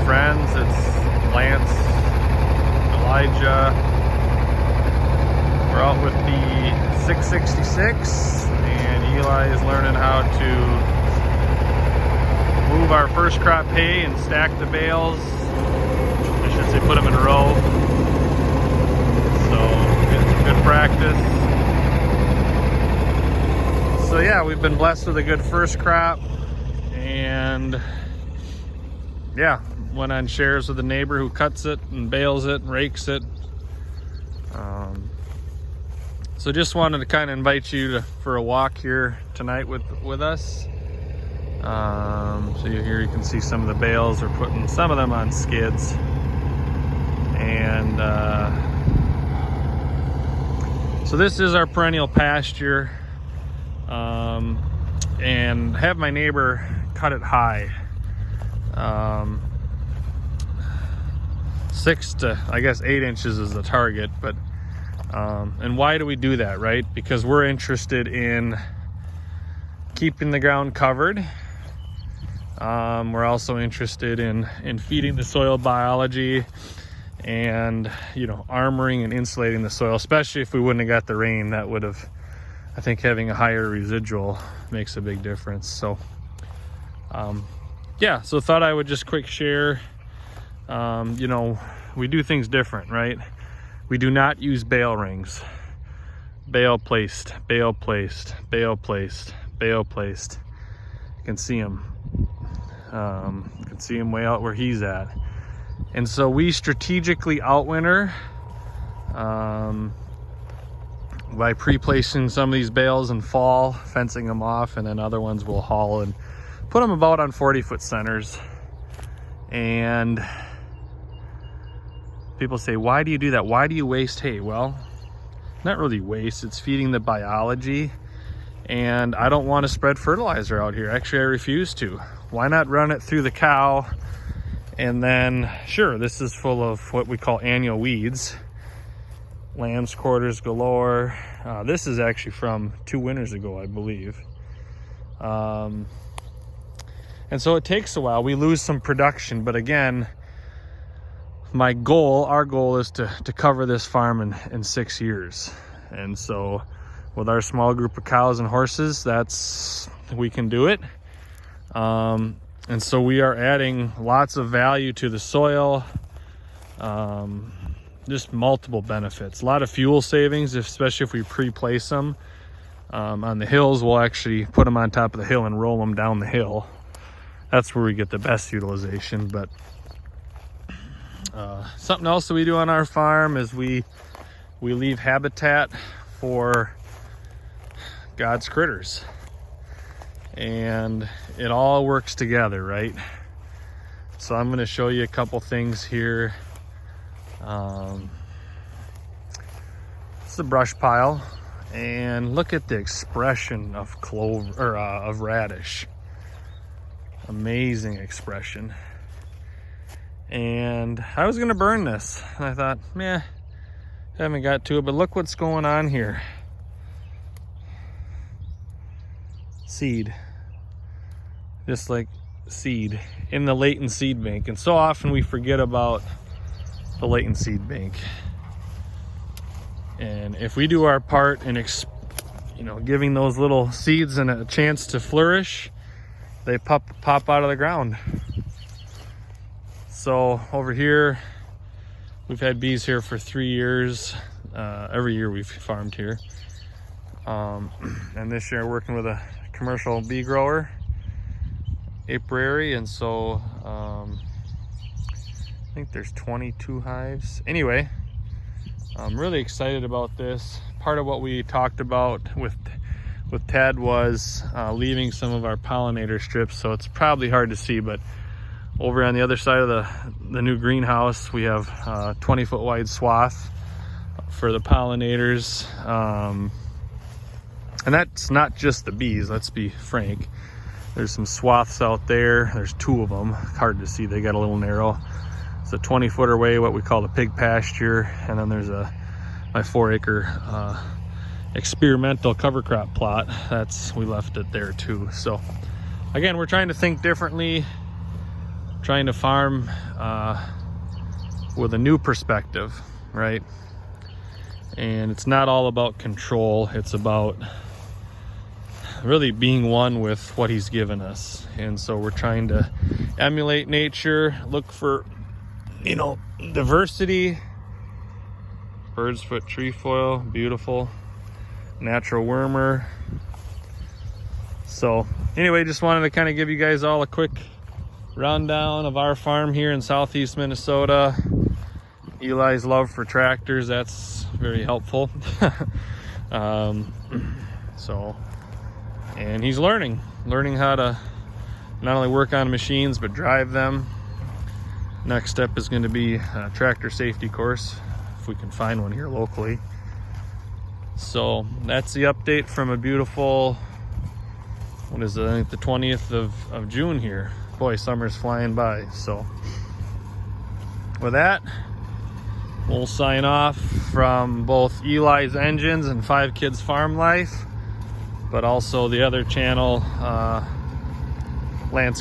friends. It's Lance, Elijah. We're out with the 666, and Eli is learning how to move our first crop hay and stack the bales. I should say put them in a row. So good practice. So yeah, we've been blessed with a good first crop, and yeah, went on shares with a neighbor who cuts it and bales it and rakes it. So just wanted to kind of invite you for a walk here tonight with us. So here you can see some of the bales. We're putting some of them on skids, and so this is our perennial pasture, and have my neighbor cut it high. 6 to, I guess, 8 inches is the target, but and why do we do that, right? Because we're interested in keeping the ground covered. We're also interested in feeding the soil biology and, armoring and insulating the soil, especially if we wouldn't have got the rain. That would have, I think, having a higher residual makes a big difference. So yeah, so thought I would just quick share. We do things different, right? We do not use bale rings. Bale placed, bale placed, bale placed, bale placed. You can see him. You can see him way out where he's at. And so we strategically outwinter by pre-placing some of these bales in fall, fencing them off, and then other ones we'll haul and put them about on 40-foot centers. And people say, why do you do that? Why do you waste hay? Well, not really waste, it's feeding the biology. And I don't want to spread fertilizer out here. Actually, I refuse to. Why not run it through the cow? And then, sure, this is full of what we call annual weeds. Lamb's quarters galore. This is actually from 2 winters ago, I believe. And so it takes a while. We lose some production, but again, our goal is to cover this farm in 6 years. And so with our small group of cows and horses, we can do it. And so we are adding lots of value to the soil, just multiple benefits. A lot of fuel savings, especially if we pre-place them. On the hills, we'll actually put them on top of the hill and roll them down the hill. That's where we get the best utilization. But something else that we do on our farm is we leave habitat for God's critters, and it all works together, right? So I'm going to show you a couple things here. It's the brush pile, and look at the expression of clover, or of radish. Amazing expression. And I was gonna burn this, and I thought, haven't got to it, but look what's going on here. Seed, just like seed in the latent seed bank. And so often we forget about the latent seed bank. And if we do our part in giving those little seeds a chance to flourish, they pop out of the ground. So over here, we've had bees here for 3 years. Every year we've farmed here. And this year working with a commercial bee grower, apiary, and so I think there's 22 hives. Anyway, I'm really excited about this. Part of what we talked about with Ted was leaving some of our pollinator strips, so it's probably hard to see, but over on the other side of the new greenhouse, we have a 20-foot wide swath for the pollinators. And that's not just the bees, let's be frank. There's some swaths out there. There's 2 of them. Hard to see, they got a little narrow. It's a 20-foot away, what we call the pig pasture. And then there's my 4-acre experimental cover crop plot. We left it there too. So again, we're trying to think differently. trying to farm with a new perspective, right? And it's not all about control, it's about really being one with what he's given us. And so we're trying to emulate nature, look for, you know, diversity. Bird's foot trefoil, beautiful. Natural wormer. So anyway, just wanted to kind of give you guys all a quick rundown of our farm here in southeast Minnesota. Eli's love for tractors, that's very helpful. And he's learning how to not only work on machines but drive them. Next step is going to be a tractor safety course, if we can find one here locally. So that's the update from a beautiful, what is it, I think the 20th of June here. Boy, summer's flying by. So with that, we'll sign off from both Eli's Engines and 5 Kids Farm Life, but also the other channel, Lance